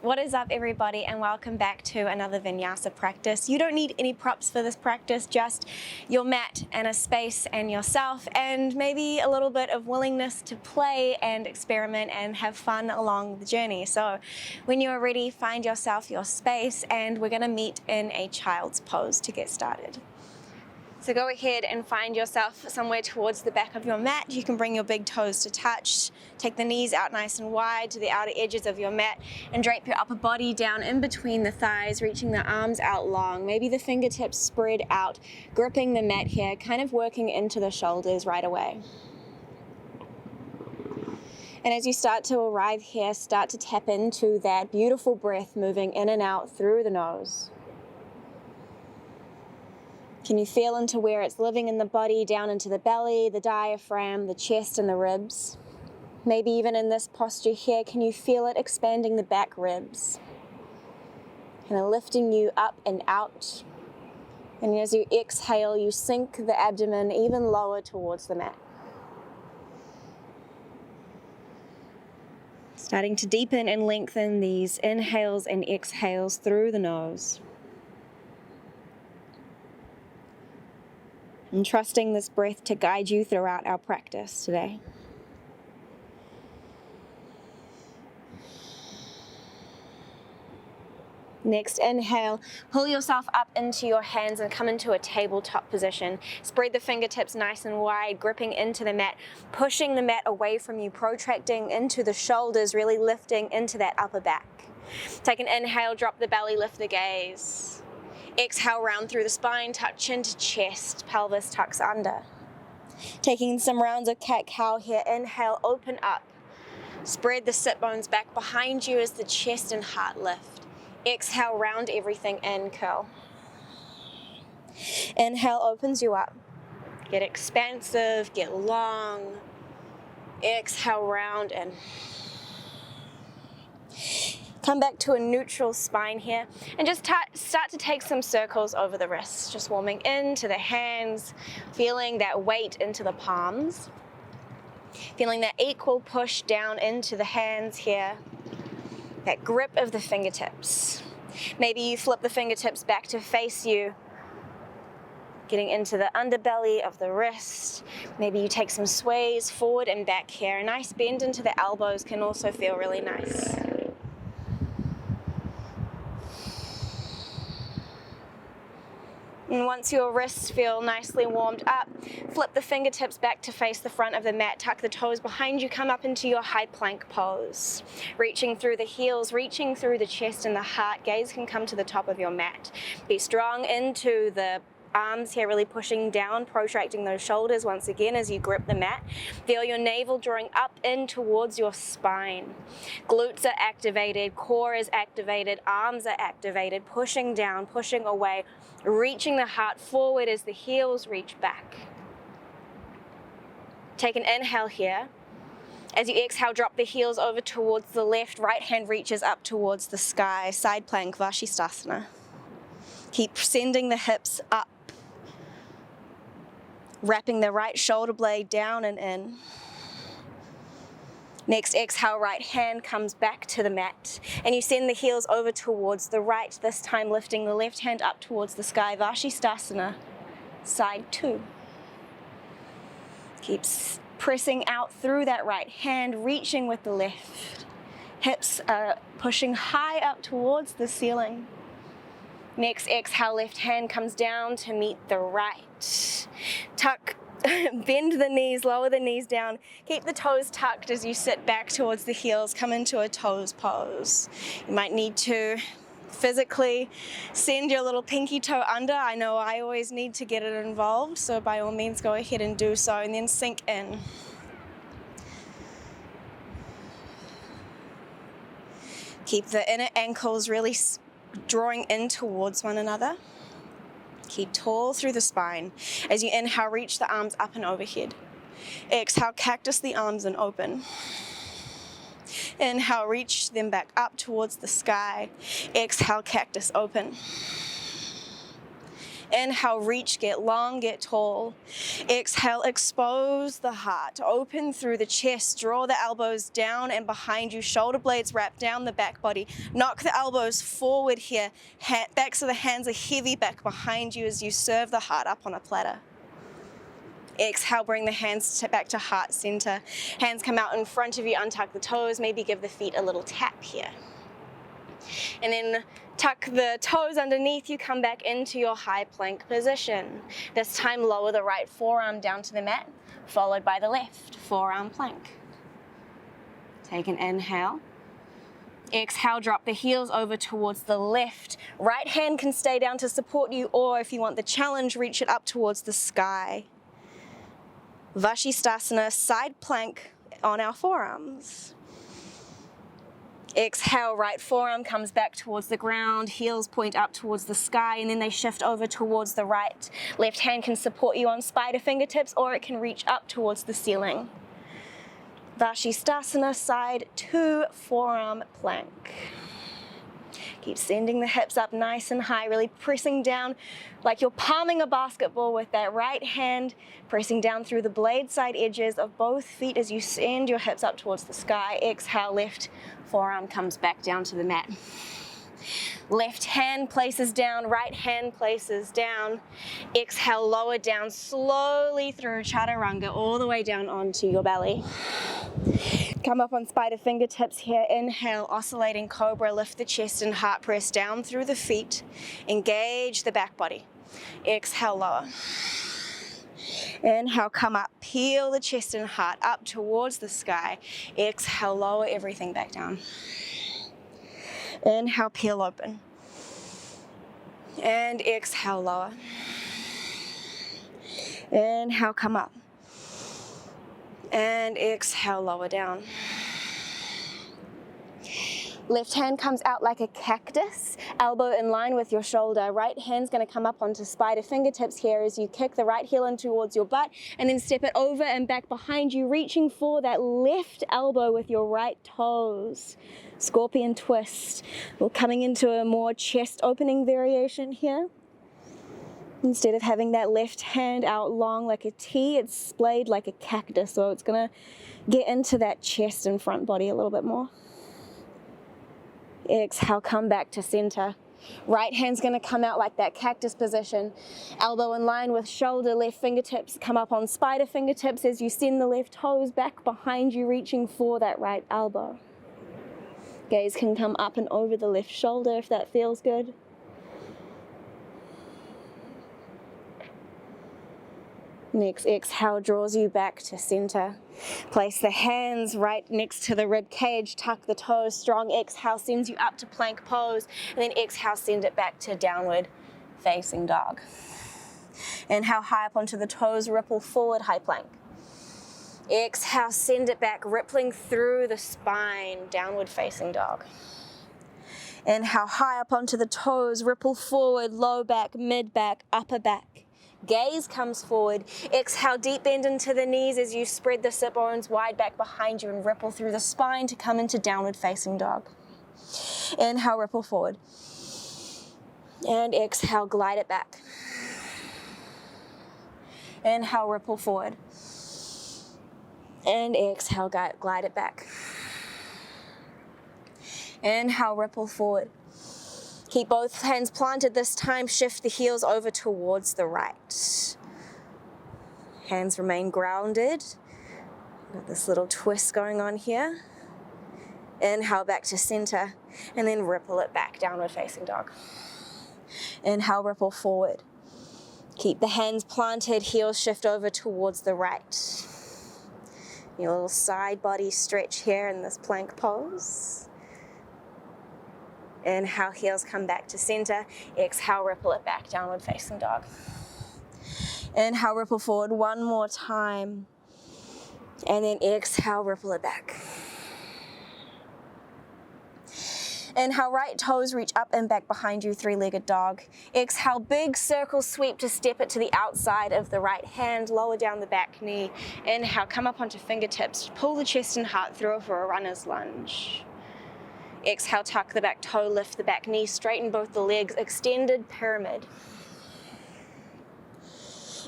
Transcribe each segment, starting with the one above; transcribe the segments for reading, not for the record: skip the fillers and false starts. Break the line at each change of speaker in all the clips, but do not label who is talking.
What is up, everybody, and welcome back to another Vinyasa practice. You don't need any props for this practice, just your mat and a space and yourself, and maybe a little bit of willingness to play and experiment and have fun along the journey. So when you're ready, find yourself your space, and we're going to meet in a child's pose to get started. So go ahead and find yourself somewhere towards the back of your mat. You can bring your big toes to touch, take the knees out nice and wide to the outer edges of your mat, and drape your upper body down in between the thighs, reaching the arms out long. Maybe the fingertips spread out, gripping the mat here, kind of working into the shoulders right away. And as you start to arrive here, start to tap into that beautiful breath moving in and out through the nose. Can you feel into where it's living in the body, down into the belly, the diaphragm, the chest, and the ribs? Maybe even in this posture here, can you feel it expanding the back ribs? Kind of lifting you up and out. And as you exhale, you sink the abdomen even lower towards the mat. Starting to deepen and lengthen these inhales and exhales through the nose. And trusting this breath to guide you throughout our practice today. Next, inhale, pull yourself up into your hands and come into a tabletop position. Spread the fingertips nice and wide, gripping into the mat, pushing the mat away from you, protracting into the shoulders, really lifting into that upper back. Take an inhale, drop the belly, lift the gaze. Exhale, round through the spine, tuck chin to chest, pelvis tucks under. Taking some rounds of cat-cow here. Inhale, open up. Spread the sit bones back behind you as the chest and heart lift. Exhale, round everything in, curl. Inhale opens you up. Get expansive, get long. Exhale, round in. Come back to a neutral spine here and just start to take some circles over the wrists, just warming into the hands, feeling that weight into the palms, feeling that equal push down into the hands here, that grip of the fingertips. Maybe you flip the fingertips back to face you, getting into the underbelly of the wrist. Maybe you take some sways forward and back here. A nice bend into the elbows can also feel really nice. And once your wrists feel nicely warmed up, flip the fingertips back to face the front of the mat, tuck the toes behind you, come up into your high plank pose. Reaching through the heels, reaching through the chest and the heart, gaze can come to the top of your mat. Be strong into the arms here, really pushing down, protracting those shoulders once again as you grip the mat. Feel your navel drawing up in towards your spine. Glutes are activated, core is activated, arms are activated, pushing down, pushing away, reaching the heart forward as the heels reach back. Take an inhale here. As you exhale, drop the heels over towards the left, right hand reaches up towards the sky, side plank, Vashisthasana. Keep sending the hips up. Wrapping the right shoulder blade down and in. Next, exhale, right hand comes back to the mat. And you send the heels over towards the right, this time lifting the left hand up towards the sky, Vashisthasana, side 2. Keep pressing out through that right hand, reaching with the left. Hips are pushing high up towards the ceiling. Next, exhale, left hand comes down to meet the right. Tuck, bend the knees, lower the knees down. Keep the toes tucked as you sit back towards the heels, come into a toes pose. You might need to physically send your little pinky toe under. I know I always need to get it involved, so by all means go ahead and do so, and then sink in. Keep the inner ankles really drawing in towards one another. Keep tall through the spine. As you inhale, reach the arms up and overhead. Exhale, cactus the arms and open. Inhale, reach them back up towards the sky. Exhale, cactus open. Inhale, reach, get long, get tall. Exhale, expose the heart. Open through the chest, draw the elbows down and behind you. Shoulder blades wrap down the back body. Knock the elbows forward here. Backs of the hands are heavy back behind you as you serve the heart up on a platter. Exhale, bring the hands back to heart center. Hands come out in front of you, untuck the toes, maybe give the feet a little tap here. And then tuck the toes underneath you, come back into your high plank position. This time lower the right forearm down to the mat, followed by the left forearm plank. Take an inhale. Exhale, drop the heels over towards the left. Right hand can stay down to support you, or if you want the challenge, reach it up towards the sky. Vashisthasana, side plank on our forearms. Exhale, right forearm comes back towards the ground, heels point up towards the sky, and then they shift over towards the right. Left hand can support you on spider fingertips, or it can reach up towards the ceiling. Vashisthasana, side 2 forearm plank. Keep sending the hips up nice and high, really pressing down like you're palming a basketball with that right hand, pressing down through the blade side edges of both feet as you send your hips up towards the sky. Exhale, left forearm comes back down to the mat. Left hand places down, right hand places down. Exhale, lower down slowly through Chaturanga, all the way down onto your belly. Come up on spider fingertips here. Inhale, oscillating cobra, lift the chest and heart, press down through the feet. Engage the back body. Exhale, lower. Inhale, come up, peel the chest and heart up towards the sky. Exhale, lower everything back down. Inhale, peel open. And exhale, lower. Inhale, come up. And exhale, lower down. Left hand comes out like a cactus, elbow in line with your shoulder. Right hand's going to come up onto spider fingertips here as you kick the right heel in towards your butt and then step it over and back behind you, reaching for that left elbow with your right toes. Scorpion twist. We're coming into a more chest opening variation here. Instead of having that left hand out long like a T, it's splayed like a cactus, so it's going to get into that chest and front body a little bit more. Exhale, come back to center. Right hand's going to come out like that cactus position. Elbow in line with shoulder, left fingertips come up on spider fingertips as you send the left toes back behind you, reaching for that right elbow. Gaze can come up and over the left shoulder if that feels good. Next exhale draws you back to center. Place the hands right next to the rib cage, tuck the toes, strong exhale sends you up to plank pose, and then exhale send it back to downward facing dog. Inhale high up onto the toes, ripple forward, high plank. Exhale, send it back, rippling through the spine, downward facing dog. Inhale high up onto the toes, ripple forward, low back, mid back, upper back. Gaze comes forward. Exhale, deep bend into the knees as you spread the sit bones wide back behind you and ripple through the spine to come into downward facing dog. Inhale, ripple forward. And exhale, glide it back. Inhale, ripple forward. And exhale, glide it back. Inhale, ripple forward. Keep both hands planted this time, shift the heels over towards the right. Hands remain grounded. Got this little twist going on here. Inhale back to center, and then ripple it back, downward facing dog. Inhale, ripple forward. Keep the hands planted, heels shift over towards the right. Your little side body stretch here in this plank pose. Inhale, heels come back to center. Exhale, ripple it back, downward facing dog. Inhale, ripple forward one more time. And then exhale, ripple it back. Inhale, right toes reach up and back behind you, three-legged dog. Exhale, big circle sweep to step it to the outside of the right hand, lower down the back knee. Inhale, come up onto fingertips, pull the chest and heart through for a runner's lunge. Exhale, tuck the back toe, lift the back knee, straighten both the legs, extended pyramid.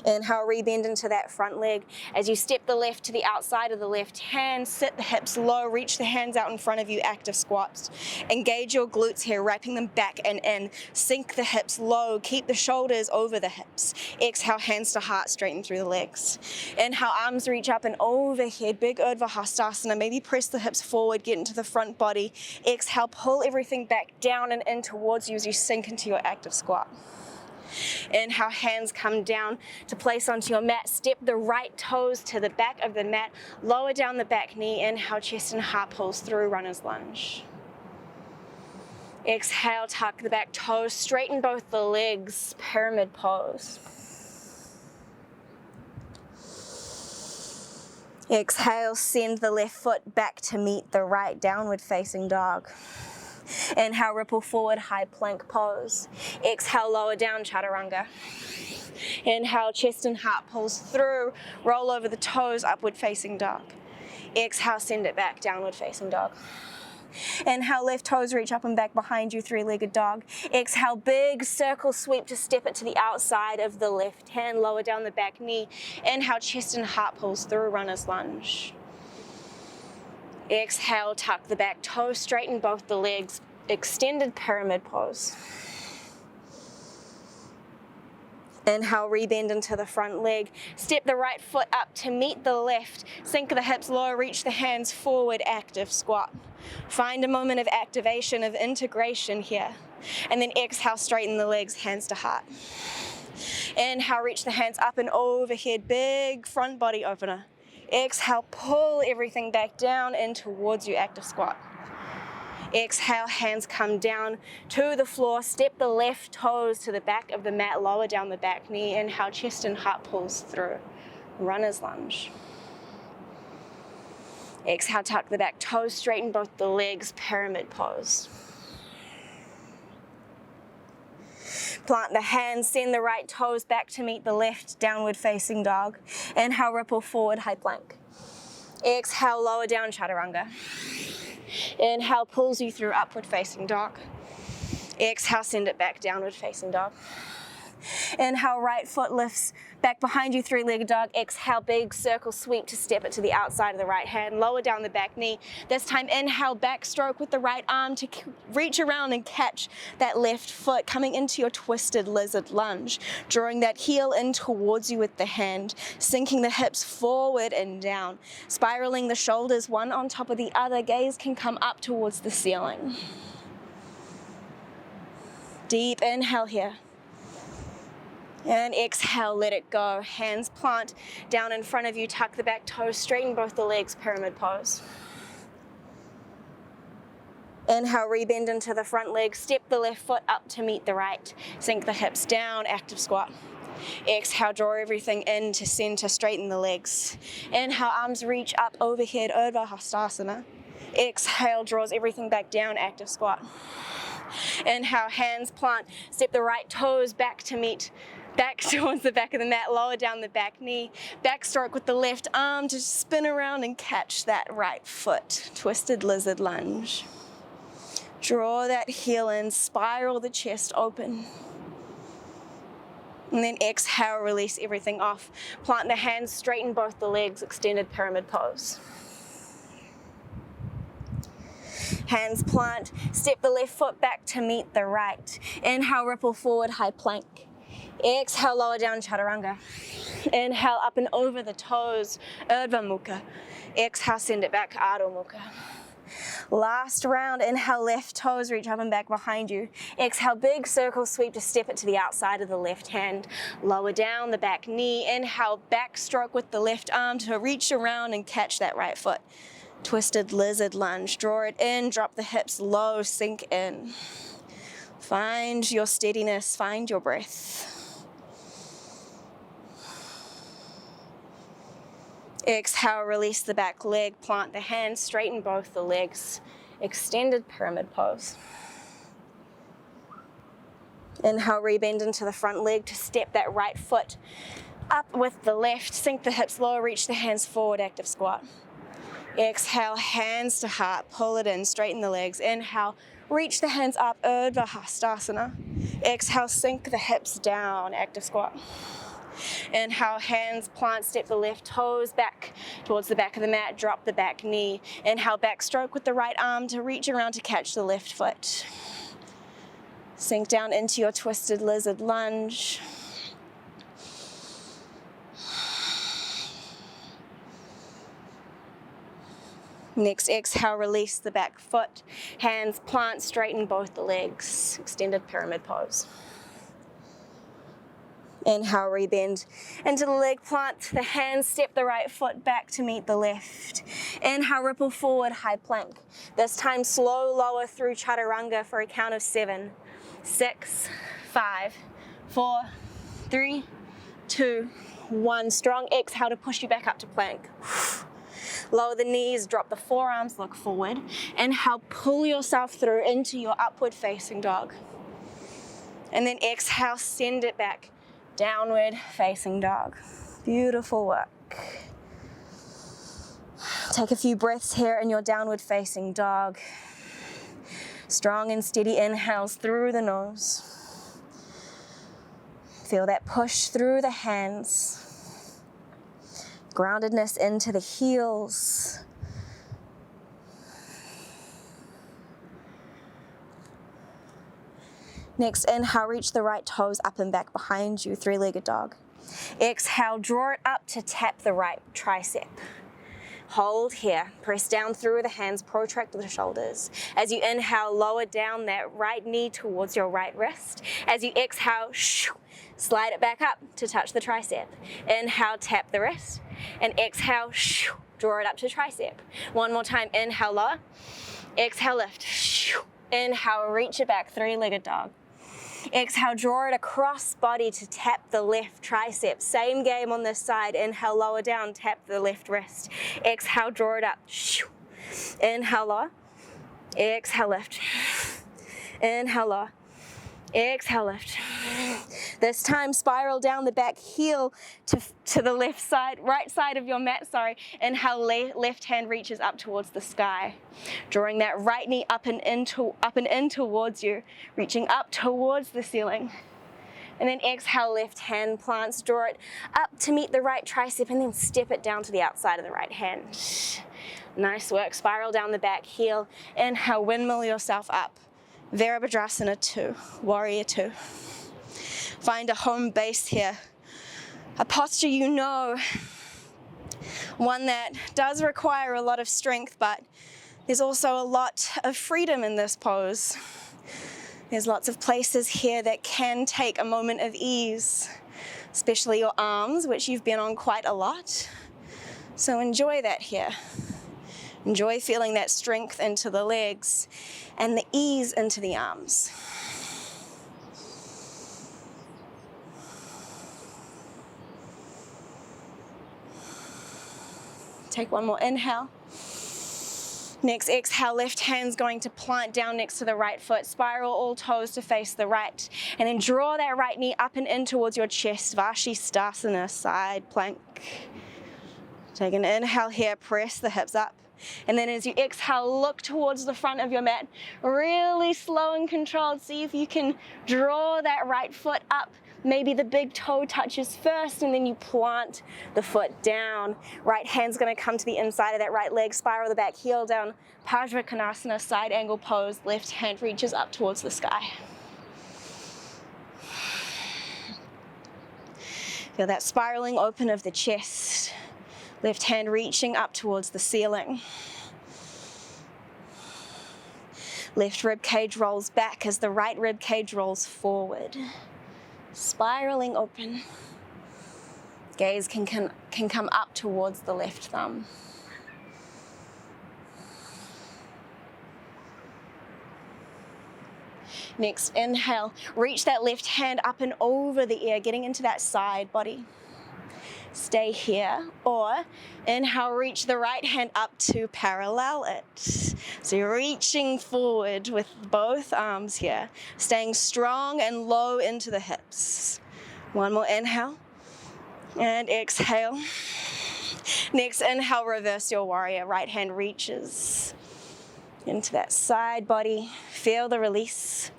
Inhale, rebend into that front leg. As you step the left to the outside of the left hand, sit the hips low, reach the hands out in front of you, active squats. Engage your glutes here, wrapping them back and in. Sink the hips low, keep the shoulders over the hips. Exhale, hands to heart, straighten through the legs. Inhale, arms reach up and overhead, big Urdhva Hastasana. Maybe press the hips forward, get into the front body. Exhale, pull everything back down and in towards you as you sink into your active squat. Inhale, hands come down to place onto your mat. Step the right toes to the back of the mat. Lower down the back knee. Inhale, chest and heart pulls through, runner's lunge. Exhale, tuck the back toes, straighten both the legs, pyramid pose. Exhale, send the left foot back to meet the right, downward facing dog. Inhale, ripple forward, high plank pose. Exhale, lower down, chaturanga. Inhale, chest and heart pulls through, roll over the toes, upward facing dog. Exhale, send it back, downward facing dog. Inhale, left toes reach up and back behind you, three-legged dog. Exhale, big circle sweep to step it to the outside of the left hand, lower down the back knee. Inhale, chest and heart pulls through, runner's lunge. Exhale, tuck the back toes, straighten both the legs, extended pyramid pose. Inhale, rebend into the front leg. Step the right foot up to meet the left. Sink the hips low, reach the hands forward, active squat. Find a moment of activation, of integration here. And then exhale, straighten the legs, hands to heart. Inhale, reach the hands up and overhead, big front body opener. Exhale, pull everything back down in towards you, active squat. Exhale, hands come down to the floor. Step the left toes to the back of the mat, lower down the back knee. Inhale, chest and heart pulls through, runner's lunge. Exhale, tuck the back toes, straighten both the legs, pyramid pose. Plant the hands, send the right toes back to meet the left, downward facing dog. Inhale, ripple forward, high plank. Exhale, lower down, chaturanga. Inhale, pulls you through, upward facing dog. Exhale, send it back, downward facing dog. Inhale, right foot lifts back behind you, three-legged dog. Exhale, big circle sweep to step it to the outside of the right hand. Lower down the back knee. This time, inhale, backstroke with the right arm to reach around and catch that left foot, coming into your twisted lizard lunge. Drawing that heel in towards you with the hand, sinking the hips forward and down. Spiraling the shoulders one on top of the other. Gaze can come up towards the ceiling. Deep inhale here. And exhale, let it go. Hands plant down in front of you, tuck the back toes, straighten both the legs, pyramid pose. Inhale, rebend into the front leg, step the left foot up to meet the right. Sink the hips down, active squat. Exhale, draw everything in to center, straighten the legs. Inhale, arms reach up overhead, Urdhva Hastasana. Exhale, draws everything back down, active squat. Inhale, hands plant, step the right toes back to meet back towards the back of the mat, lower down the back knee, backstroke with the left arm to spin around and catch that right foot, twisted lizard lunge. Draw that heel in, spiral the chest open. And then exhale, release everything off. Plant the hands, straighten both the legs, extended pyramid pose. Hands plant, step the left foot back to meet the right. Inhale, ripple forward, high plank. Exhale, lower down, chaturanga. Inhale, up and over the toes, Urdhva Mukha. Exhale, send it back, Adho Mukha. Last round, inhale, left toes reach up and back behind you. Exhale, big circle sweep to step it to the outside of the left hand. Lower down the back knee. Inhale, backstroke with the left arm to reach around and catch that right foot. Twisted lizard lunge. Draw it in, drop the hips low, sink in. Find your steadiness, find your breath. Exhale, release the back leg, plant the hands, straighten both the legs. Extended pyramid pose. Inhale, rebend into the front leg to step that right foot up with the left. Sink the hips lower, reach the hands forward, active squat. Exhale, hands to heart, pull it in, straighten the legs. Inhale, reach the hands up, Urdhva Hastasana. Exhale, sink the hips down, active squat. Inhale, hands plant, step the left toes back towards the back of the mat, drop the back knee. Inhale, back stroke with the right arm to reach around to catch the left foot. Sink down into your twisted lizard lunge. Next, exhale, release the back foot. Hands plant, straighten both the legs. Extended pyramid pose. Inhale, rebend into the leg plant. The hands step the right foot back to meet the left. Inhale, ripple forward, high plank. This time, slow lower through chaturanga for a count of 7, 6, 5, 4, 3, 2, 1. Strong exhale to push you back up to plank. Lower the knees, drop the forearms, look forward. Inhale, pull yourself through into your upward facing dog. And then exhale, send it back, downward facing dog. Beautiful work. Take a few breaths here in your downward facing dog. Strong and steady inhales through the nose. Feel that push through the hands. Groundedness into the heels. Next, inhale, reach the right toes up and back behind you, three-legged dog. Exhale, draw it up to tap the right tricep. Hold here, press down through the hands, protract the shoulders. As you inhale, lower down that right knee towards your right wrist. As you exhale, slide it back up to touch the tricep. Inhale, tap the wrist. And exhale, draw it up to tricep. One more time, inhale, lower. Exhale, lift. Inhale, reach it back, three-legged dog. Exhale, draw it across body to tap the left tricep. Same game on this side. Inhale, lower down, tap the left wrist. Exhale, draw it up. Inhale, lower. Exhale, lift. Inhale, lower. Exhale, lift. This time, spiral down the back heel to the left side, right side of your mat, Inhale, left hand reaches up towards the sky. Drawing that right knee up and in towards you, reaching up towards the ceiling. And then exhale, left hand plants, draw it up to meet the right tricep, and then step it down to the outside of the right hand. Nice work, spiral down the back heel. Inhale, windmill yourself up. Virabhadrasana 2, Warrior 2. Find a home base here. A posture you know, one that does require a lot of strength, but there's also a lot of freedom in this pose. There's lots of places here that can take a moment of ease, especially your arms, which you've been on quite a lot. So enjoy that here. Enjoy feeling that strength into the legs and the ease into the arms. Take one more inhale. Next exhale, left hand's going to plant down next to the right foot, spiral all toes to face the right, and then draw that right knee up and in towards your chest, Vashisthasana, side plank. Take an inhale here, press the hips up. And then as you exhale, look towards the front of your mat, really slow and controlled. See if you can draw that right foot up. Maybe the big toe touches first and then you plant the foot down. Right hand's gonna come to the inside of that right leg, spiral the back heel down. Padra Kanasana, side angle pose. Left hand reaches up towards the sky. Feel that spiraling open of the chest. Left hand reaching up towards the ceiling. Left rib cage rolls back as the right rib cage rolls forward. Spiraling open. Gaze can come up towards the left thumb. Next, inhale, reach that left hand up and over the ear, getting into that side body. Stay here, or inhale, reach the right hand up to parallel it. So you're reaching forward with both arms here, staying strong and low into the hips. One more inhale, and exhale. Next, inhale, reverse your warrior. Right hand reaches into that side body. Feel the release.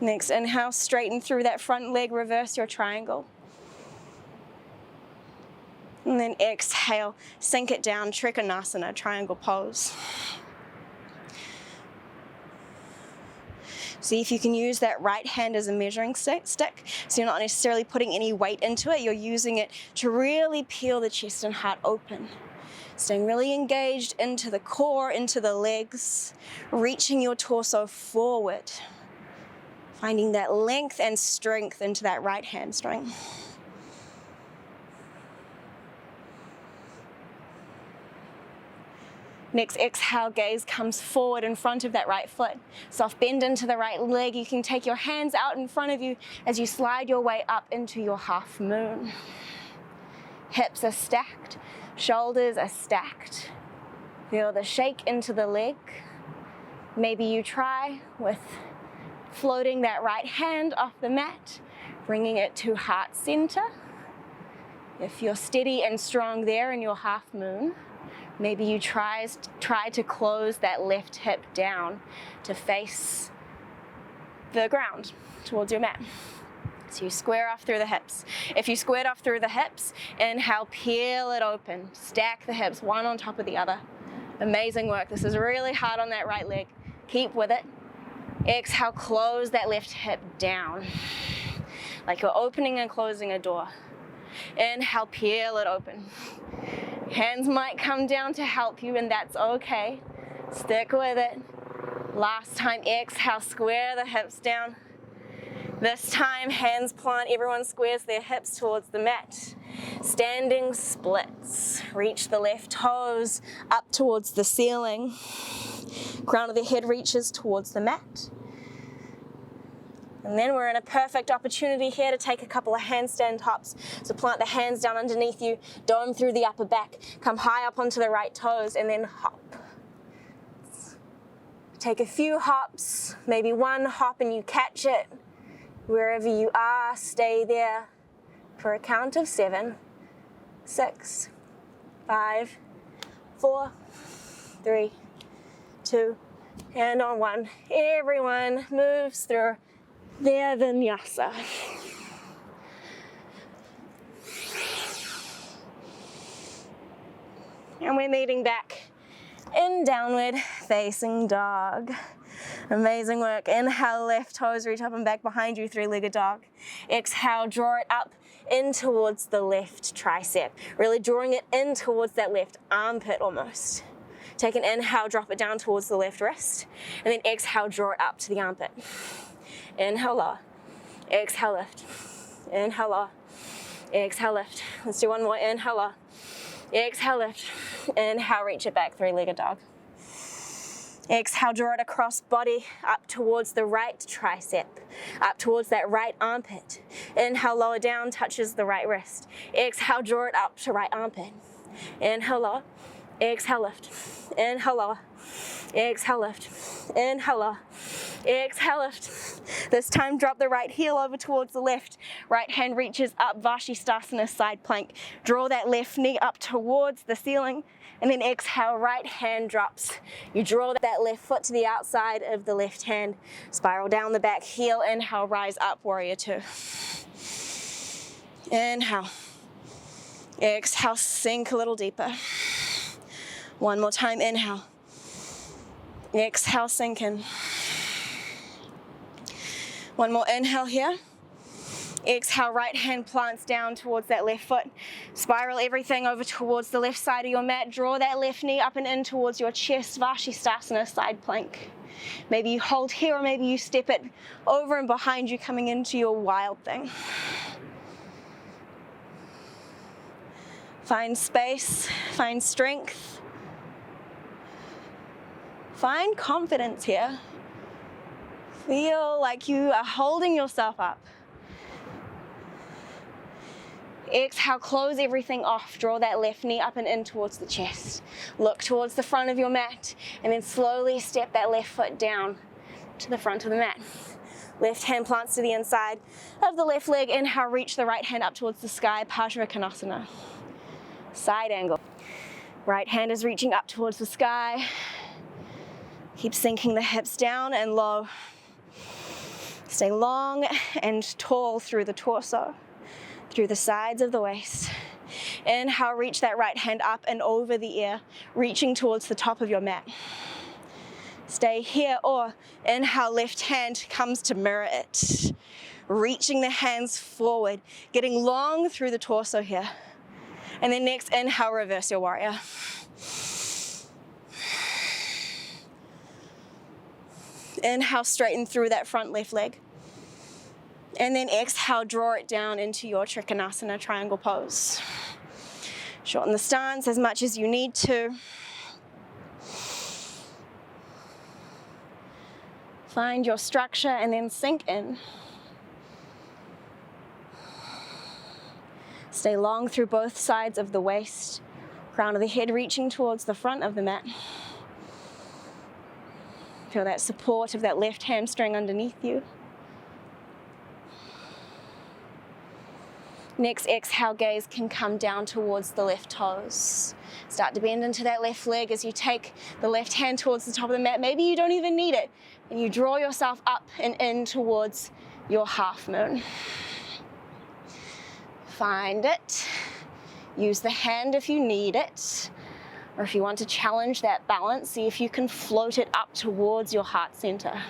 Next inhale, straighten through that front leg, reverse your triangle. And then exhale, sink it down, Trikanasana, triangle pose. See if you can use that right hand as a measuring stick, so you're not necessarily putting any weight into it, you're using it to really peel the chest and heart open. Staying really engaged into the core, into the legs, reaching your torso forward. Finding that length and strength into that right hamstring. Next exhale, gaze comes forward in front of that right foot. Soft bend into the right leg. You can take your hands out in front of you as you slide your way up into your half moon. Hips are stacked, shoulders are stacked. Feel the shake into the leg. Maybe you try with floating that right hand off the mat, bringing it to heart center. If you're steady and strong there in your half moon, maybe you try to close that left hip down to face the ground towards your mat. So you square off through the hips. If you squared off through the hips, inhale, peel it open. Stack the hips, one on top of the other. Amazing work. This is really hard on that right leg. Keep with it. Exhale, close that left hip down. Like you're opening and closing a door. Inhale, peel it open. Hands might come down to help you, and that's okay. Stick with it. Last time, exhale, square the hips down. This time, hands plant, everyone squares their hips towards the mat. Standing splits. Reach the left toes up towards the ceiling. Crown of the head reaches towards the mat. And then we're in a perfect opportunity here to take a couple of handstand tops. So plant the hands down underneath you, dome through the upper back, come high up onto the right toes, and then hop. Take a few hops, maybe one hop and you catch it. Wherever you are, stay there for a count of 7, 6, 5, 4, 3, 2, and on 1. Everyone moves through their Vinyasa. And we're meeting back in downward facing dog. Amazing work. Inhale, left toes reach up and back behind you, three-legged dog. Exhale, draw it up in towards the left tricep. Really drawing it in towards that left armpit almost. Take an inhale, drop it down towards the left wrist. And then exhale, draw it up to the armpit. Inhale, lower. Exhale, lift. Inhale, lower. Exhale, lift. Let's do one more. Inhale, lower. Exhale, lift. Inhale, reach it back, three-legged dog. Exhale, draw it across body, up towards the right tricep, up towards that right armpit. Inhale, lower down, touches the right wrist. Exhale, draw it up to right armpit. Inhale, lower. Exhale, lift. Inhale, lower. Exhale, lift. Inhale, lower. Exhale, lift. This time, drop the right heel over towards the left. Right hand reaches up, Bakasana, side plank. Draw that left knee up towards the ceiling. And then exhale, right hand drops. You draw that left foot to the outside of the left hand. Spiral down the back heel. Inhale, rise up, warrior 2. Inhale. Exhale, sink a little deeper. One more time, inhale. Exhale, sink in. One more inhale here. Exhale, right hand plants down towards that left foot. Spiral everything over towards the left side of your mat. Draw that left knee up and in towards your chest, Bakasana, side plank. Maybe you hold here or maybe you step it over and behind you, coming into your wild thing. Find space, find strength. Find confidence here. Feel like you are holding yourself up. Exhale, close everything off. Draw that left knee up and in towards the chest. Look towards the front of your mat and then slowly step that left foot down to the front of the mat. Left hand plants to the inside of the left leg. Inhale, reach the right hand up towards the sky, Padra Kanasana. Side angle. Right hand is reaching up towards the sky. Keep sinking the hips down and low. Stay long and tall through the torso, through the sides of the waist. Inhale, reach that right hand up and over the ear, reaching towards the top of your mat. Stay here, or inhale, left hand comes to mirror it. Reaching the hands forward, getting long through the torso here. And then next, inhale, reverse your warrior. Inhale, straighten through that front left leg. And then exhale, draw it down into your Trikanasana triangle pose. Shorten the stance as much as you need to. Find your structure and then sink in. Stay long through both sides of the waist. Crown of the head reaching towards the front of the mat. Feel that support of that left hamstring underneath you. Next exhale, gaze can come down towards the left toes. Start to bend into that left leg as you take the left hand towards the top of the mat. Maybe you don't even need it. And you draw yourself up and in towards your half moon. Find it. Use the hand if you need it. Or if you want to challenge that balance, see if you can float it up towards your heart center.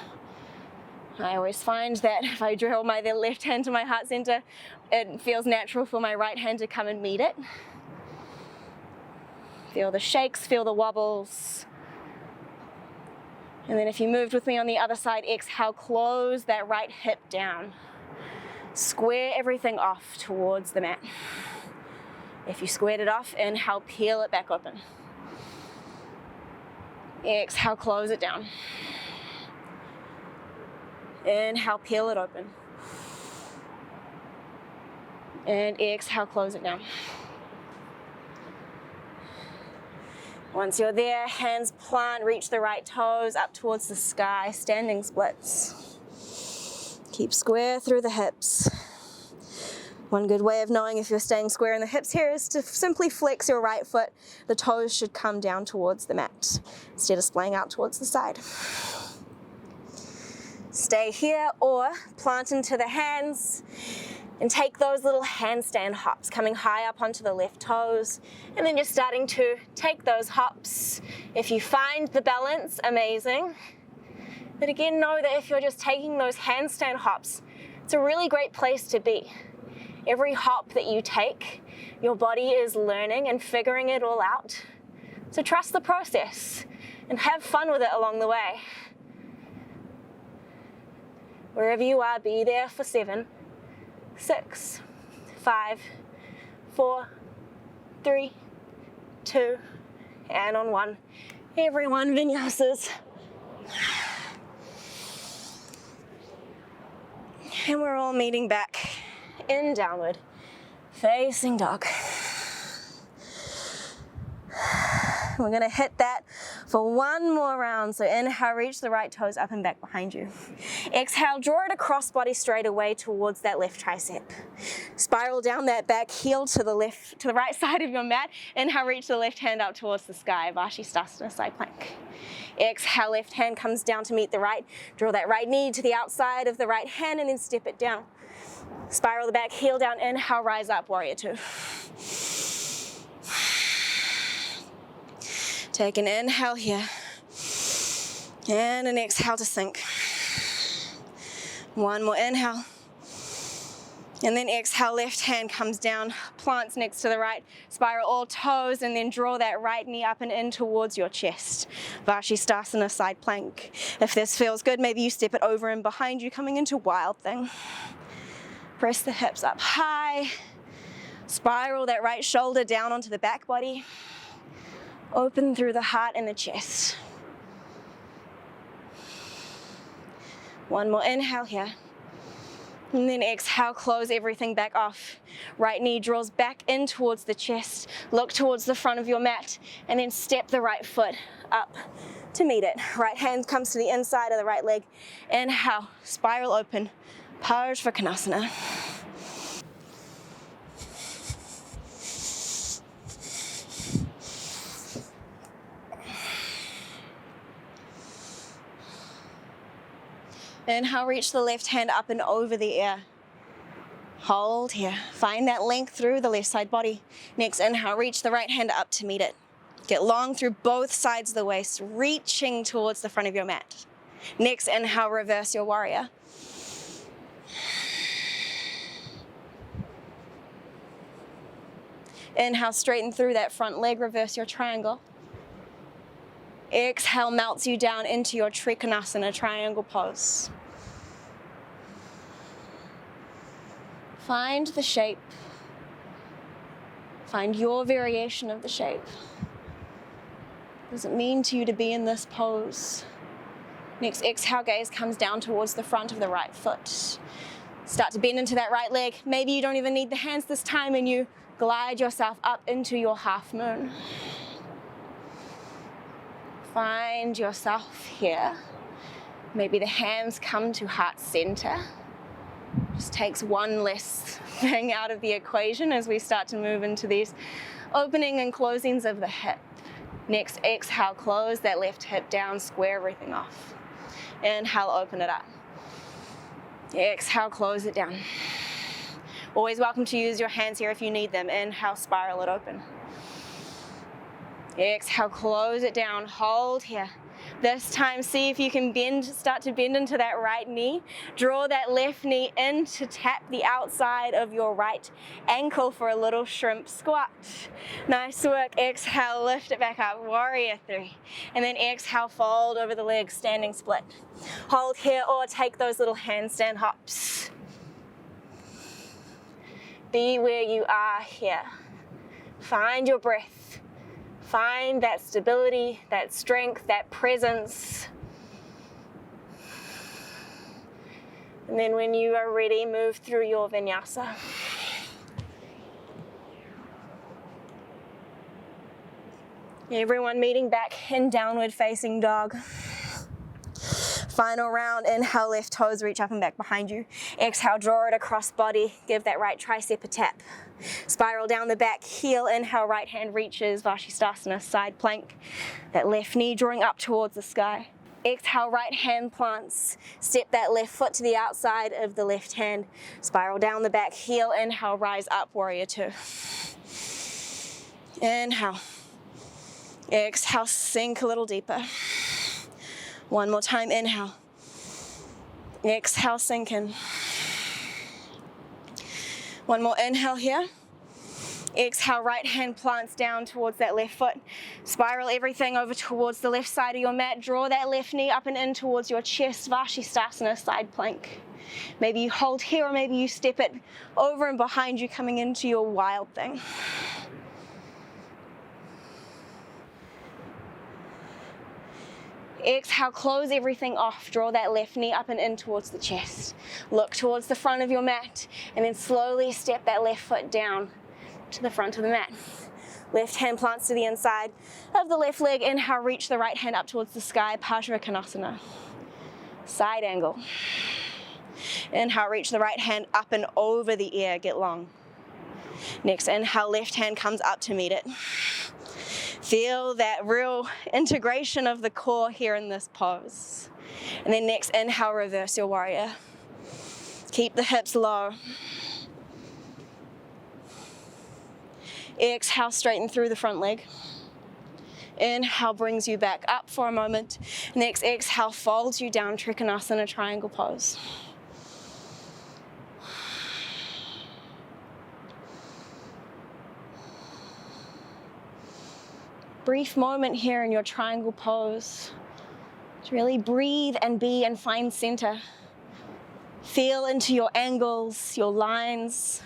I always find that if I draw my left hand to my heart center, it feels natural for my right hand to come and meet it. Feel the shakes, feel the wobbles. And then if you moved with me on the other side, exhale, close that right hip down. Square everything off towards the mat. If you squared it off, inhale, peel it back open. Exhale, close it down. Inhale, peel it open. And exhale, close it down. Once you're there, hands plant, reach the right toes up towards the sky, standing splits. Keep square through the hips. One good way of knowing if you're staying square in the hips here is to simply flex your right foot. The toes should come down towards the mat instead of splaying out towards the side. Stay here or plant into the hands and take those little handstand hops, coming high up onto the left toes, and then just starting to take those hops. If you find the balance, amazing. But again, know that if you're just taking those handstand hops, it's a really great place to be. Every hop that you take, your body is learning and figuring it all out. So trust the process and have fun with it along the way. Wherever you are, be there for 7, 6, 5, 4, 3, 2, and on 1. Everyone, vinyasas. And we're all meeting back in downward facing dog. We're gonna hit that for one more round. So inhale, reach the right toes up and back behind you. Exhale, draw it across body straight away towards that left tricep. Spiral down that back heel to the right side of your mat. Inhale, reach the left hand up towards the sky, Bakasana, side plank. Exhale, left hand comes down to meet the right. Draw that right knee to the outside of the right hand and then step it down. Spiral the back heel down, inhale, rise up, warrior 2. Take an inhale here, and an exhale to sink. One more inhale, and then exhale, left hand comes down, plants next to the right, spiral all toes, and then draw that right knee up and in towards your chest. Bakasana, side plank. If this feels good, maybe you step it over and behind you, coming into wild thing. Press the hips up high, spiral that right shoulder down onto the back body. Open through the heart and the chest. One more inhale here. And then exhale, close everything back off. Right knee draws back in towards the chest. Look towards the front of your mat and then step the right foot up to meet it. Right hand comes to the inside of the right leg. Inhale, spiral open. Padra for Kanasana. Inhale, reach the left hand up and over the ear. Hold here. Find that length through the left side body. Next, inhale, reach the right hand up to meet it. Get long through both sides of the waist, reaching towards the front of your mat. Next, inhale, reverse your warrior. Inhale, straighten through that front leg, reverse your triangle. Exhale, melts you down into your Trikanasana, triangle pose. Find the shape. Find your variation of the shape. What does it mean to you to be in this pose? Next, exhale, gaze comes down towards the front of the right foot. Start to bend into that right leg. Maybe you don't even need the hands this time and you glide yourself up into your half moon. Find yourself here. Maybe the hands come to heart center. Just takes one less thing out of the equation as we start to move into these opening and closings of the hip. Next, exhale, close that left hip down, square everything off. Inhale, open it up. Exhale, close it down. Always welcome to use your hands here if you need them. Inhale, spiral it open. Exhale, close it down, hold here. This time, see if you can bend, start to bend into that right knee. Draw that left knee in to tap the outside of your right ankle for a little shrimp squat. Nice work. Exhale, lift it back up, warrior three. And then exhale, fold over the legs, standing split. Hold here or take those little handstand hops. Be where you are here. Find your breath. Find that stability, that strength, that presence. And then when you are ready, move through your vinyasa. Everyone meeting back in downward facing dog. Final round, inhale, left toes reach up and back behind you. Exhale, draw it across body, give that right tricep a tap. Spiral down the back heel, inhale, right hand reaches, Vashisthasana, side plank. That left knee drawing up towards the sky. Exhale, right hand plants. Step that left foot to the outside of the left hand. Spiral down the back heel, inhale, rise up, warrior two. Inhale. Exhale, sink a little deeper. One more time, inhale. Exhale, sink in. One more inhale here. Exhale, right hand plants down towards that left foot. Spiral everything over towards the left side of your mat. Draw that left knee up and in towards your chest, Vashisthasana, side plank. Maybe you hold here or maybe you step it over and behind you, coming into your wild thing. Exhale, close everything off. Draw that left knee up and in towards the chest. Look towards the front of your mat and then slowly step that left foot down to the front of the mat. Left hand plants to the inside of the left leg. Inhale, reach the right hand up towards the sky, Padra Kanasana. Side angle. Inhale, reach the right hand up and over the ear, get long. Next, inhale, left hand comes up to meet it. Feel that real integration of the core here in this pose. And then next, inhale, reverse your warrior. Keep the hips low. Exhale, straighten through the front leg. Inhale brings you back up for a moment. Next, exhale folds you down, Trikanasana, triangle pose. Brief moment here in your triangle pose to really breathe and be and find center. Feel into your angles, your lines.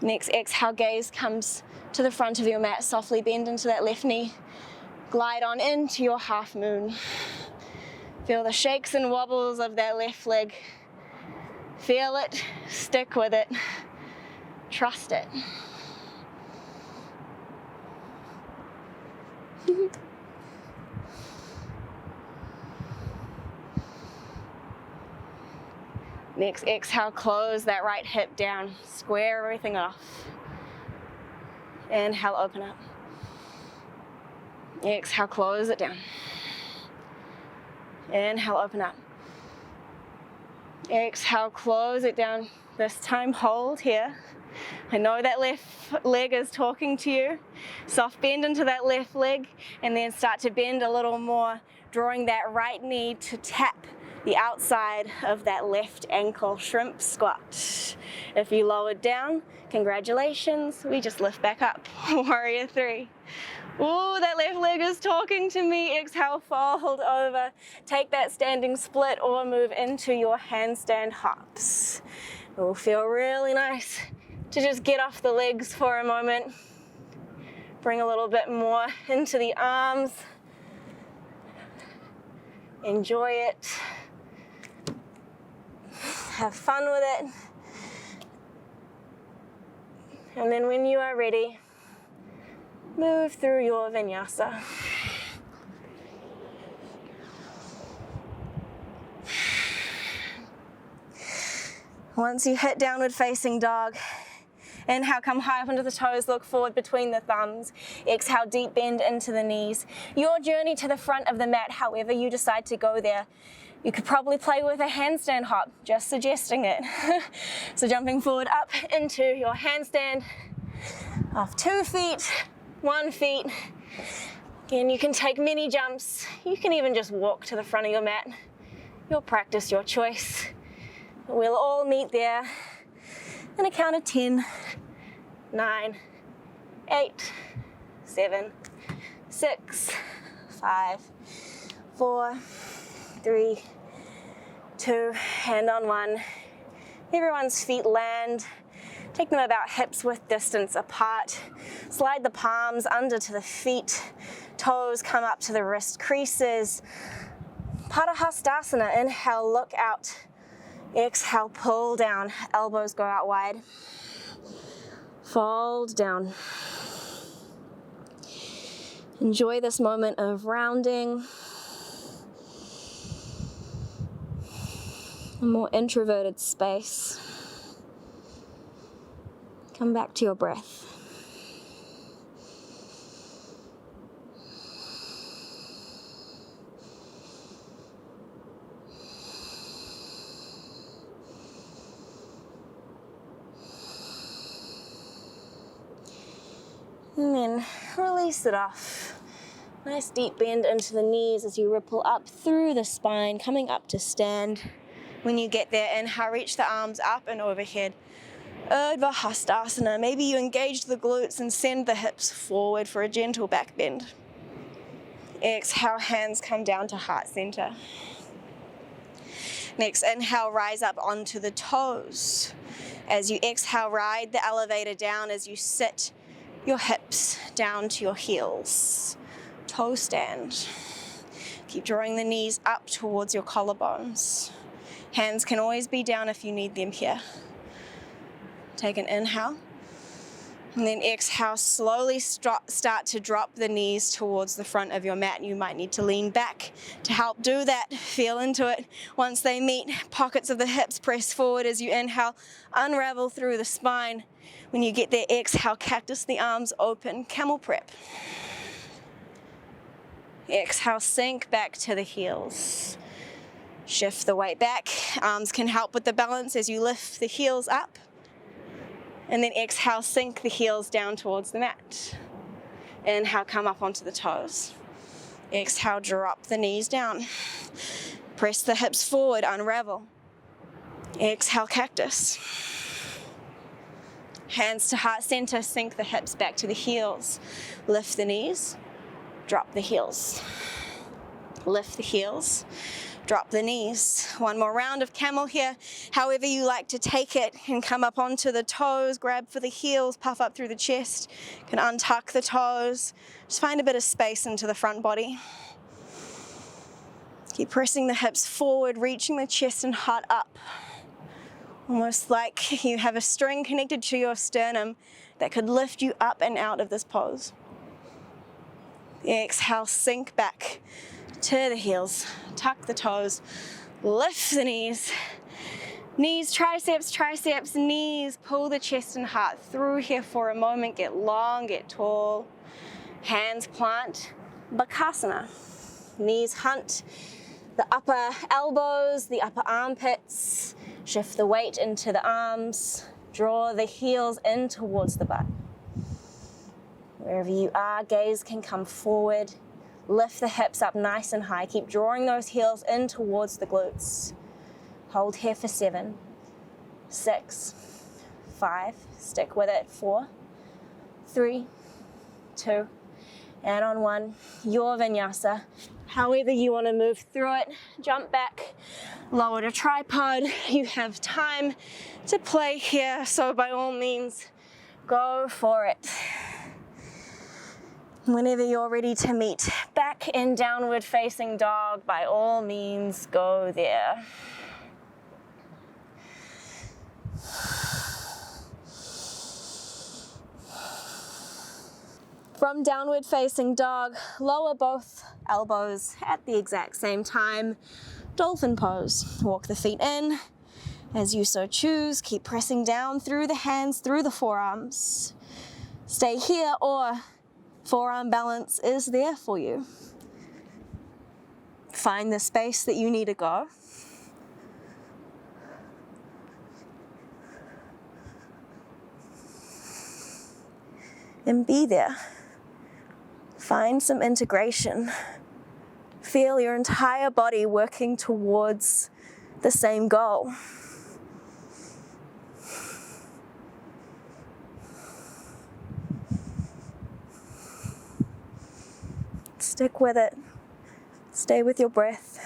Next, exhale, gaze comes to the front of your mat. Softly bend into that left knee. Glide on into your half moon. Feel the shakes and wobbles of that left leg. Feel it, stick with it, trust it. Next, exhale, close that right hip down, square everything off. Inhale, open up. Exhale, close it down. Inhale, open up. Exhale, close it down. This time, hold here. I know that left leg is talking to you. Soft bend into that left leg and then start to bend a little more, drawing that right knee to tap the outside of that left ankle, shrimp squat. If you lowered down, congratulations, we just lift back up. Warrior 3. Ooh, that left leg is talking to me. Exhale, fold over. Take that standing split or move into your handstand hops. It will feel really nice to just get off the legs for a moment. Bring a little bit more into the arms. Enjoy it. Have fun with it. And then when you are ready, move through your vinyasa. Once you hit downward facing dog, inhale, come high up onto the toes, look forward between the thumbs. Exhale, deep bend into the knees. Your journey to the front of the mat, however you decide to go there. You could probably play with a handstand hop, just suggesting it. So jumping forward up into your handstand, off 2 feet, 1 feet. Again, you can take mini jumps. You can even just walk to the front of your mat. Your practice, your choice. We'll all meet there in a count of 10, 9, 8, 7, 6, 5, 4, 3, 2, hand on 1. Everyone's feet land. Take them about hips width distance apart. Slide the palms under to the feet. Toes come up to the wrist creases. Padra, inhale, look out. Exhale, pull down. Elbows go out wide. Fold down. Enjoy this moment of rounding. A more introverted space. Come back to your breath. And then release it off. Nice deep bend into the knees as you ripple up through the spine, coming up to stand. When you get there, inhale, reach the arms up and overhead. Urdhva Hastasana. Maybe you engage the glutes and send the hips forward for a gentle back bend. Exhale, hands come down to heart center. Next, inhale, rise up onto the toes. As you exhale, ride the elevator down as you sit your hips down to your heels. Toe stand. Keep drawing the knees up towards your collarbones. Hands can always be down if you need them here. Take an inhale. And then exhale, slowly start to drop the knees towards the front of your mat. You might need to lean back to help do that. Feel into it. Once they meet, pockets of the hips press forward as you inhale. Unravel through the spine. When you get there, exhale, cactus the arms open, camel prep. Exhale, sink back to the heels. Shift the weight back. Arms can help with the balance as you lift the heels up. And then exhale, sink the heels down towards the mat. Inhale, come up onto the toes. Exhale, drop the knees down. Press the hips forward, unravel. Exhale, cactus. Hands to heart center, sink the hips back to the heels. Lift the knees, drop the heels. Lift the heels. Drop the knees. One more round of camel here. However you like to take it. Can come up onto the toes, grab for the heels, puff up through the chest. Can untuck the toes. Just find a bit of space into the front body. Keep pressing the hips forward, reaching the chest and heart up. Almost like you have a string connected to your sternum that could lift you up and out of this pose. Exhale, sink back to the heels, tuck the toes, lift the knees. Knees, triceps, knees. Pull the chest and heart through here for a moment. Get long, get tall. Hands plant, Bakasana. Knees hunt, the upper elbows, the upper armpits. Shift the weight into the arms. Draw the heels in towards the butt. Wherever you are, gaze can come forward. Lift the hips up nice and high. Keep drawing those heels in towards the glutes. Hold here for 7, 6, 5. Stick with it. 4, 3, 2, and on 1. Your vinyasa. However you want to move through it. Jump back, lower to tripod. You have time to play here, so by all means, go for it. Whenever you're ready to meet back in downward facing dog, by all means, go there. From downward facing dog, lower both elbows at the exact same time. Dolphin pose. Walk the feet in as you so choose. Keep pressing down through the hands, through the forearms. Stay here, or forearm balance is there for you. Find the space that you need to go. And be there. Find some integration. Feel your entire body working towards the same goal. Stick with it. Stay with your breath.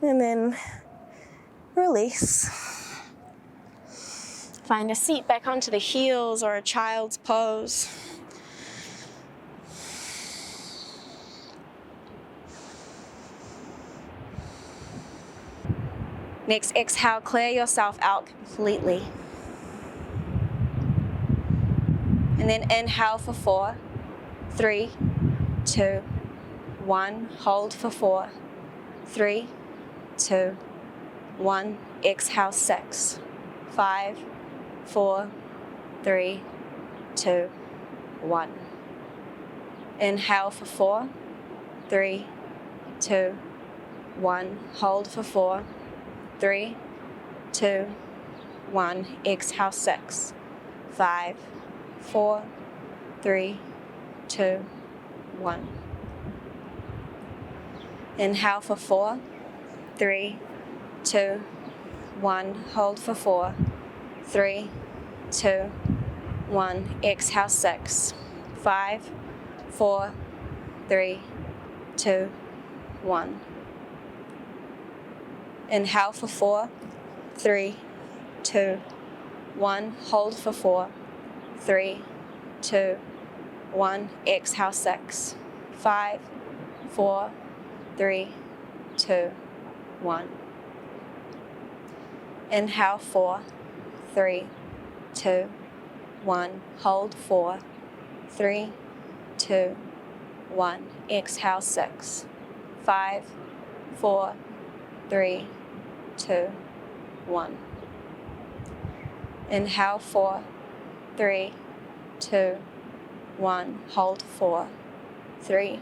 And then release. Find a seat back onto the heels or a child's pose. Next, exhale, clear yourself out completely. And then inhale for 4, 3, 2, 1. Hold for 4, 3, 2, 1. Exhale 6, 5, 4, 3, 2, 1. Inhale for 4, 3, 2, 1. Hold for 4, 3, 2, 1. Exhale 6, 5, 4, 3, 2, 1. Inhale for 4, 3, 2, 1. Hold for 4, 3, 2, 1. Exhale 6, 5, 4, 3, 2, 1. Inhale for 4, 3, 2, 1. Hold for 4, 3, 2, 1. Exhale 6, 5, 4, 3, 2, 1. Inhale 4, 3, 2, 1. Hold 4, 3, 2, 1. Exhale 6, 5, 4, 3, 2, 1. Inhale 4, 3, 2, 1. Hold 4, 3,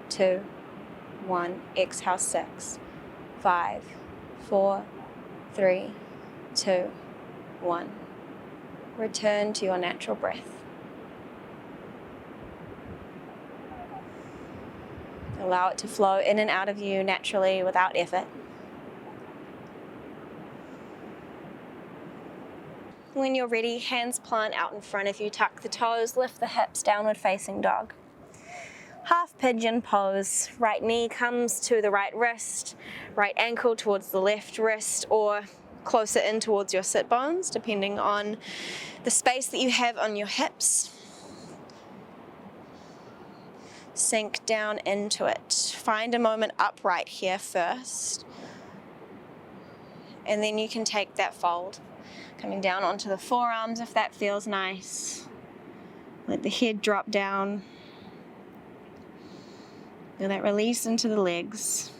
2, 1. Exhale 6, 5, 4, 3, 2, 1. Return to your natural breath. Allow it to flow in and out of you naturally without effort. When you're ready, hands plant out in front of you, tuck the toes, lift the hips, downward facing dog. Half pigeon pose, right knee comes to the right wrist, right ankle towards the left wrist, or closer in towards your sit bones, depending on the space that you have on your hips. Sink down into it. Find a moment upright here first, and then you can take that fold. Coming down onto the forearms if that feels nice. Let the head drop down. Feel that release into the legs.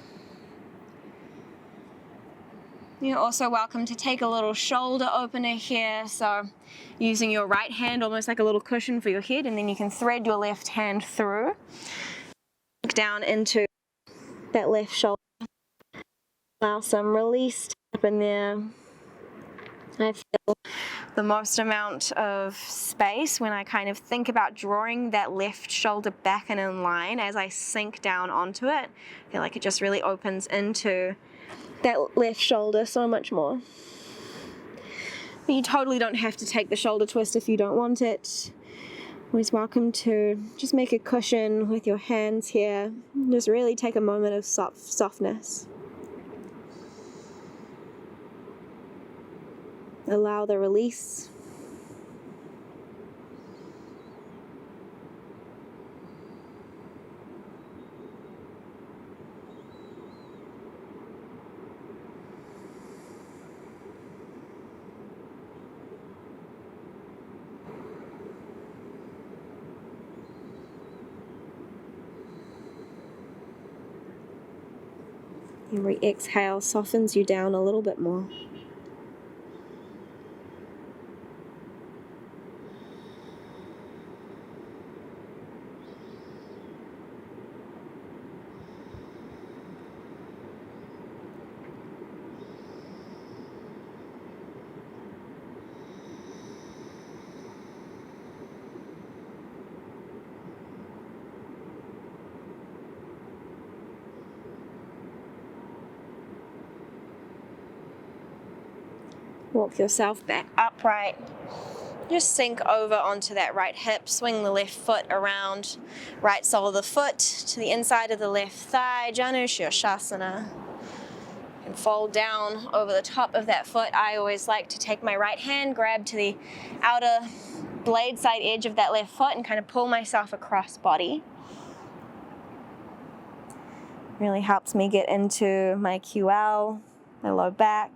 You're also welcome to take a little shoulder opener here. So using your right hand almost like a little cushion for your head, and then you can thread your left hand through, down into that left shoulder. Allow some release up in there. I feel the most amount of space when I kind of think about drawing that left shoulder back and in line as I sink down onto it. I feel like it just really opens into that left shoulder so much more. But you totally don't have to take the shoulder twist if you don't want it. Always welcome to just make a cushion with your hands here. Just really take a moment of softness. Allow the release. Every exhale softens you down a little bit more. Walk yourself back upright. Just sink over onto that right hip, swing the left foot around, right sole of the foot to the inside of the left thigh, Janu Shirshasana. And fold down over the top of that foot. I always like to take my right hand, grab to the outer blade side edge of that left foot and kind of pull myself across body. Really helps me get into my QL, my low back.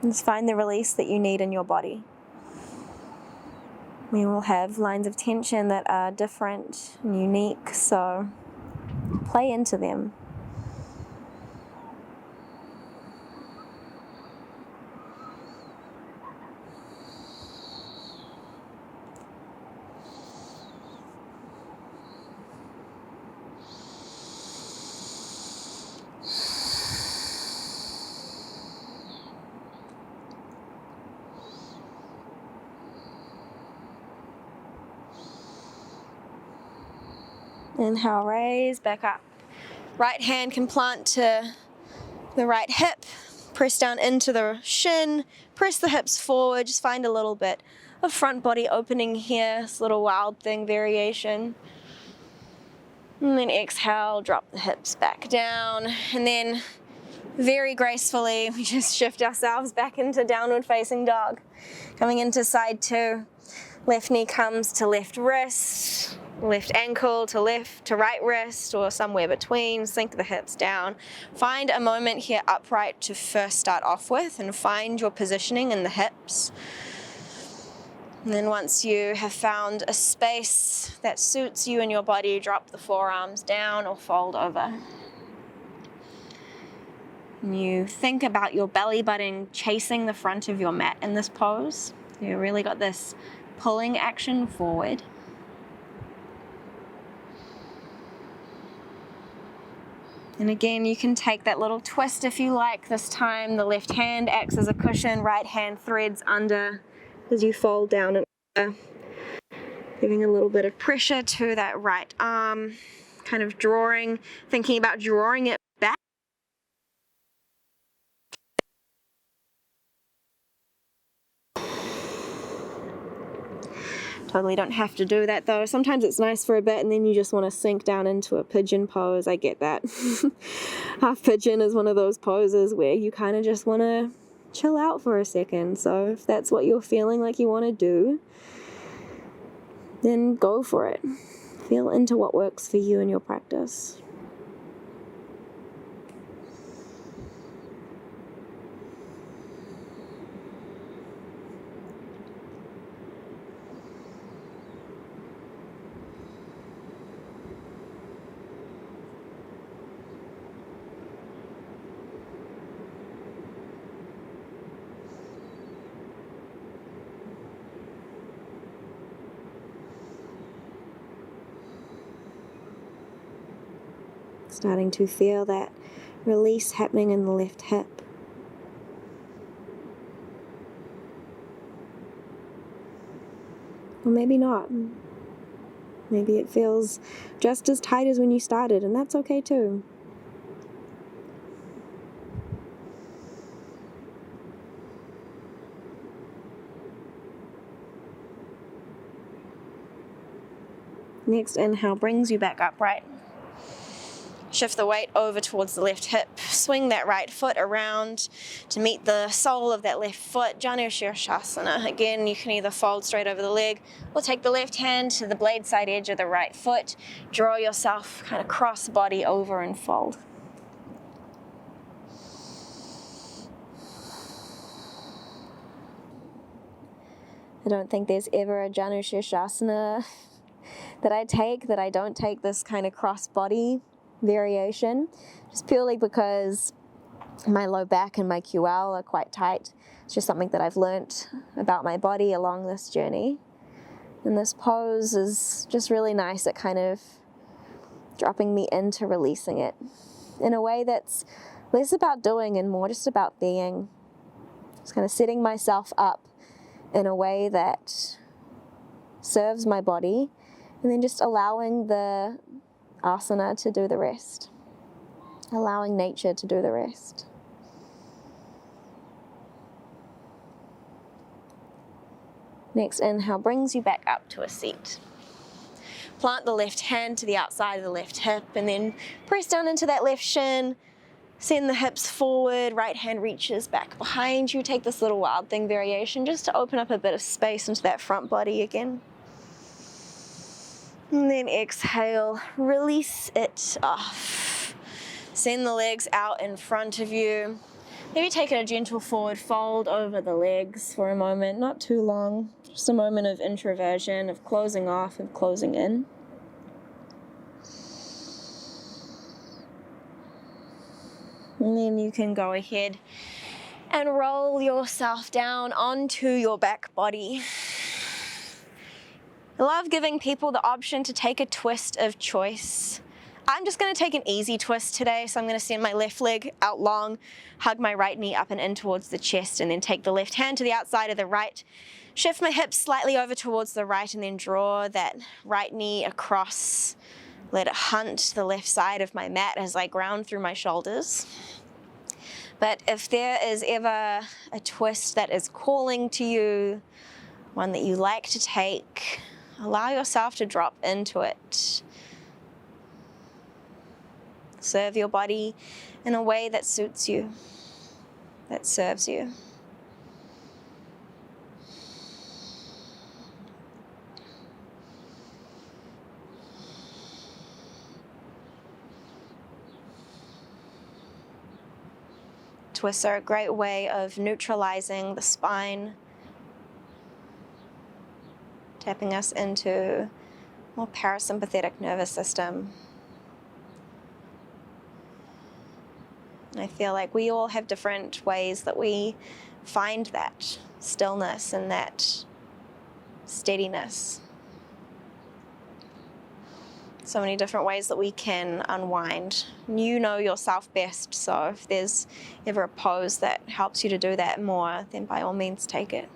Just find the release that you need in your body. We all have lines of tension that are different and unique, so play into them. Inhale, raise back up. Right hand can plant to the right hip. Press down into the shin. Press the hips forward. Just find a little bit of front body opening here. This little wild thing variation. And then exhale, drop the hips back down. And then very gracefully, we just shift ourselves back into downward facing dog. Coming into side two. Left knee comes to left wrist. Left ankle to left to right wrist or somewhere between, sink the hips down. Find a moment here upright to first start off with and find your positioning in the hips. And then once you have found a space that suits you and your body, drop the forearms down or fold over. And you think about your belly button chasing the front of your mat in this pose. You really got this pulling action forward. And again, you can take that little twist if you like. This time the left hand acts as a cushion, right hand threads under as you fold down and over, giving a little bit of pressure to that right arm, kind of thinking about drawing it back. Totally don't have to do that though. Sometimes it's nice for a bit and then you just want to sink down into a pigeon pose. I get that. Half pigeon is one of those poses where you kind of just want to chill out for a second. So if that's what you're feeling like you want to do, then go for it. Feel into what works for you in your practice. Starting to feel that release happening in the left hip. Or maybe not. Maybe it feels just as tight as when you started, and that's okay too. Next inhale brings you back upright. Shift the weight over towards the left hip. Swing that right foot around to meet the sole of that left foot. Janushirshasana. Again, you can either fold straight over the leg or take the left hand to the blade side edge of the right foot. Draw yourself kind of cross body over and fold. I don't think there's ever a Janushirshasana that I don't take this kind of cross body variation, just purely because my low back and my QL are quite tight. It's just something that I've learnt about my body along this journey. And this pose is just really nice at kind of dropping me into releasing it in a way that's less about doing and more just about being. Just kind of setting myself up in a way that serves my body, and then just allowing the asana to do the rest. Allowing nature to do the rest. Next inhale brings you back up to a seat. Plant the left hand to the outside of the left hip and then press down into that left shin. Send the hips forward, right hand reaches back behind you. Take this little wild thing variation just to open up a bit of space into that front body again. And then exhale, release it off. Send the legs out in front of you. Maybe take a gentle forward fold over the legs for a moment, not too long. Just a moment of introversion, of closing off, of closing in. And then you can go ahead and roll yourself down onto your back body. I love giving people the option to take a twist of choice. I'm just going to take an easy twist today, so I'm going to send my left leg out long, hug my right knee up and in towards the chest, and then take the left hand to the outside of the right, shift my hips slightly over towards the right, and then draw that right knee across. Let it hunt the left side of my mat as I ground through my shoulders. But if there is ever a twist that is calling to you, one that you like to take, allow yourself to drop into it. Serve your body in a way that suits you, that serves you. Twists are a great way of neutralizing the spine, tapping us into more parasympathetic nervous system. I feel like we all have different ways that we find that stillness and that steadiness. So many different ways that we can unwind. You know yourself best, so if there's ever a pose that helps you to do that more, then by all means take it.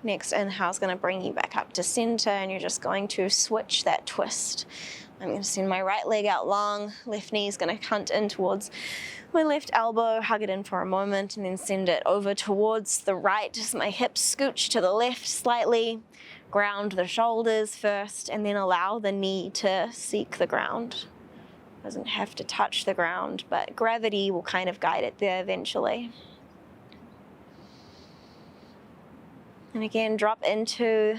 Next inhale is going to bring you back up to center, and you're just going to switch that twist. I'm going to send my right leg out long, left knee is going to hunt in towards my left elbow, hug it in for a moment, and then send it over towards the right. Just my hips scooch to the left slightly, ground the shoulders first, and then allow the knee to seek the ground. It doesn't have to touch the ground, but gravity will kind of guide it there eventually. And again, drop into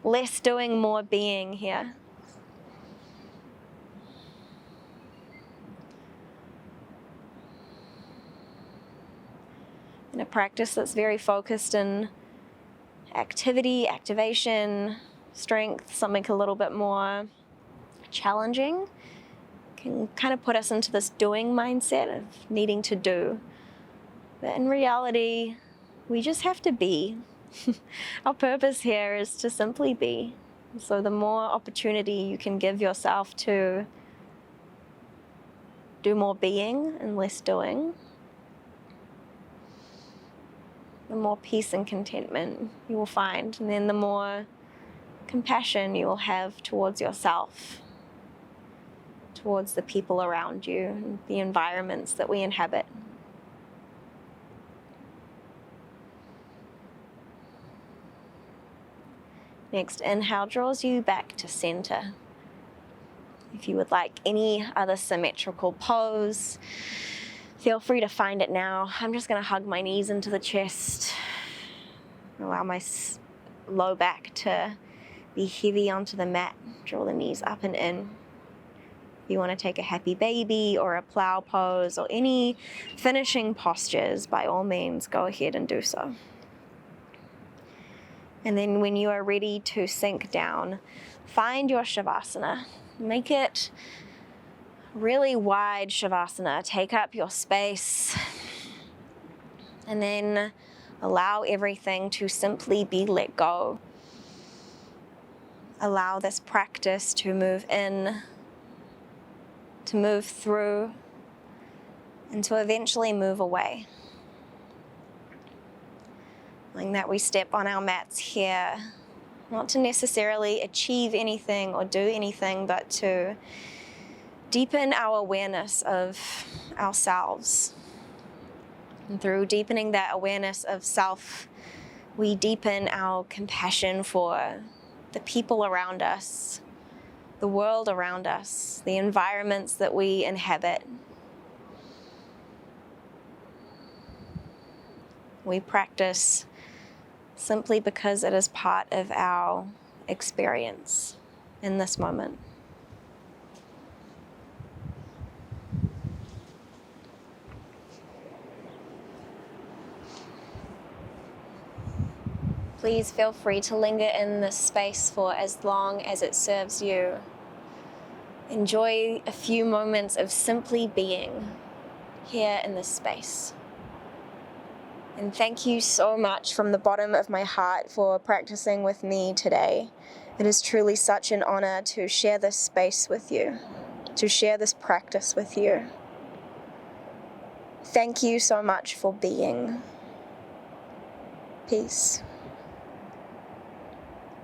less doing, more being here. In a practice that's very focused in activity, activation, strength, something a little bit more challenging, can kind of put us into this doing mindset of needing to do. But in reality, we just have to be. Our purpose here is to simply be. So the more opportunity you can give yourself to do more being and less doing, the more peace and contentment you will find, and then the more compassion you will have towards yourself, towards the people around you, and the environments that we inhabit. Next inhale draws you back to center. If you would like any other symmetrical pose, feel free to find it now. I'm just going to hug my knees into the chest, allow my low back to be heavy onto the mat, draw the knees up and in. If you want to take a happy baby or a plow pose or any finishing postures, by all means, go ahead and do so. And then when you are ready to sink down, find your Shavasana. Make it really wide Shavasana. Take up your space. And then allow everything to simply be let go. Allow this practice to move in, to move through, and to eventually move away. Knowing that we step on our mats here, not to necessarily achieve anything or do anything, but to deepen our awareness of ourselves. And through deepening that awareness of self, we deepen our compassion for the people around us, the world around us, the environments that we inhabit. We practice simply because it is part of our experience in this moment. Please feel free to linger in this space for as long as it serves you. Enjoy a few moments of simply being here in this space. And thank you so much from the bottom of my heart for practicing with me today. It is truly such an honor to share this space with you, to share this practice with you. Thank you so much for being. Peace.